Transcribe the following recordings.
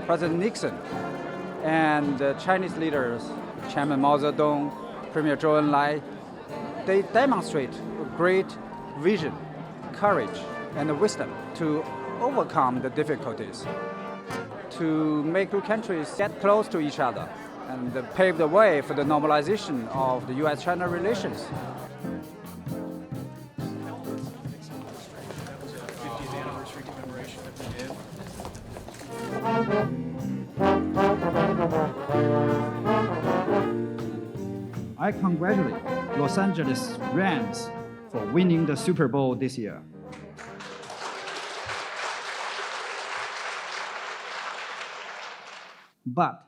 President Nixon and Chinese leaders, Chairman Mao Zedong, Premier Zhou Enlai, they demonstrate great vision, courage, and wisdom to overcome the difficulties, to make two countries get close to each other and pave the way for the normalization of the U.S.-China relations. I congratulate Los Angeles Rams for winning the Super Bowl this year. But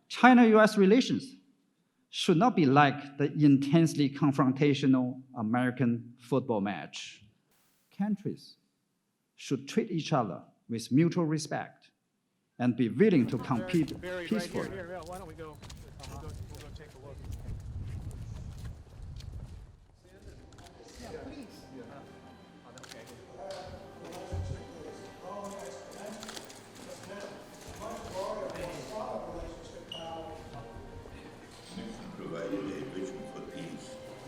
China-U.S. relations should not be like the intensely confrontational American football match. Countries should treat each other with mutual respect and be willing to compete peacefully. Why don't we go? We'll go take a look. Yeah, please. Provided a vision for peace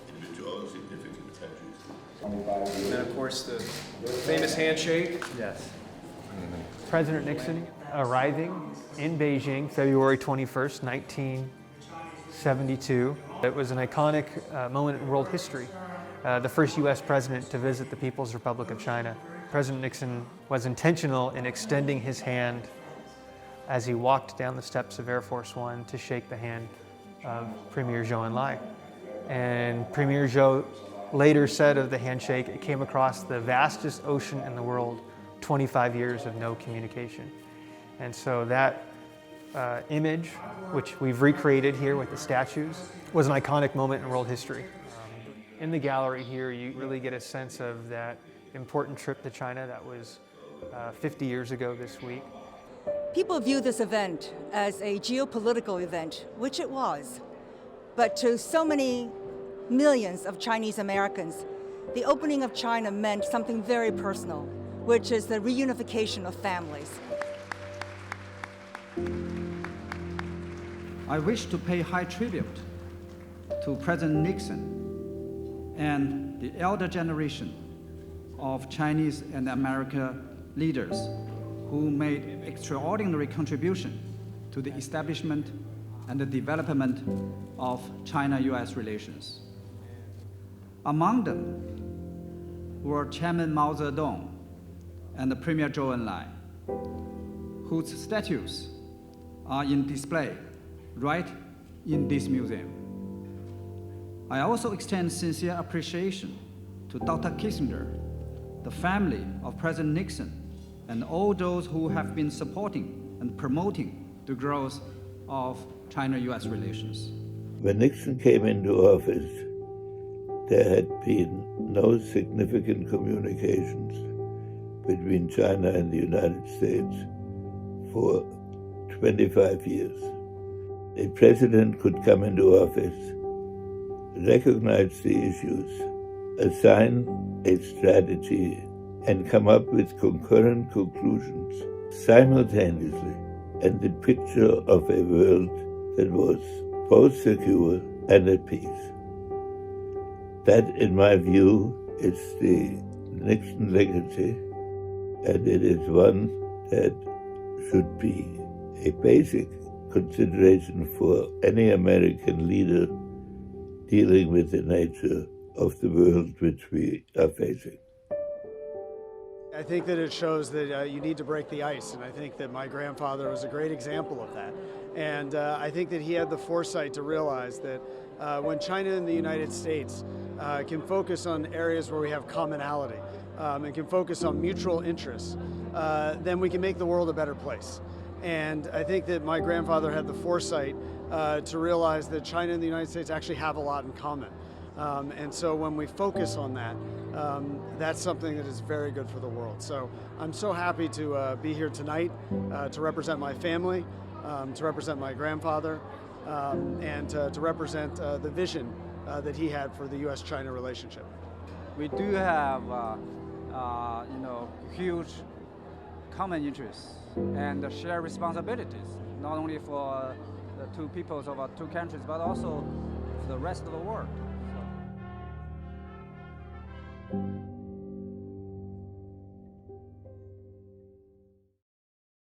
in which all significant countries. And then, of course, the famous handshake. Yes. President Nixon arriving in Beijing, February 21st, 1972. It was an iconic moment in world history. The first U.S. president to visit the People's Republic of China. President Nixon was intentional in extending his hand as he walked down the steps of Air Force One to shake the hand of Premier Zhou Enlai. And Premier Zhou later said of the handshake, it came across the vastest ocean in the world, 25 years of no communication. And so that image, which we've recreated here with the statues, was an iconic moment in world history. In the gallery here, you really get a sense of that important trip to China that was 50 years ago this week. People view this event as a geopolitical event, which it was. But to so many millions of Chinese Americans, the opening of China meant something very personal, which is the reunification of families. I wish to pay high tribute to President Nixon and the elder generation of Chinese and American leaders who made extraordinary contribution to the establishment and the development of China-U.S. relations. Among them were Chairman Mao Zedong and Premier Zhou Enlai, whose statues are in display right in this museum. I also extend sincere appreciation to Dr. Kissinger, the family of President Nixon, and all those who have been supporting and promoting the growth of China-U.S. relations. When Nixon came into office, there had been no significant communications between China and the United States for 25 years. A president could come into office, recognize the issues, assign a strategy, and come up with concurrent conclusions simultaneously, and the picture of a world that was both secure and at peace. That, in my view, is the Nixon legacy, and it is one that should be a basic consideration for any American leader dealing with the nature of the world which we are facing. I think that it shows that you need to break the ice, and I think that my grandfather was a great example of that. And I think that he had the foresight to realize that when China and the United States can focus on areas where we have commonality and can focus on mutual interests, then we can make the world a better place. And I think that my grandfather had the foresight to realize that China and the United States actually have a lot in common. And so when we focus on that, that's something that is very good for the world. So I'm so happy to be here tonight to represent my family to represent my grandfather, and to represent the vision that he had for the U.S.-China relationship. We do have, huge common interests and shared responsibilities, not only for the two peoples of our two countries, but also for the rest of the world.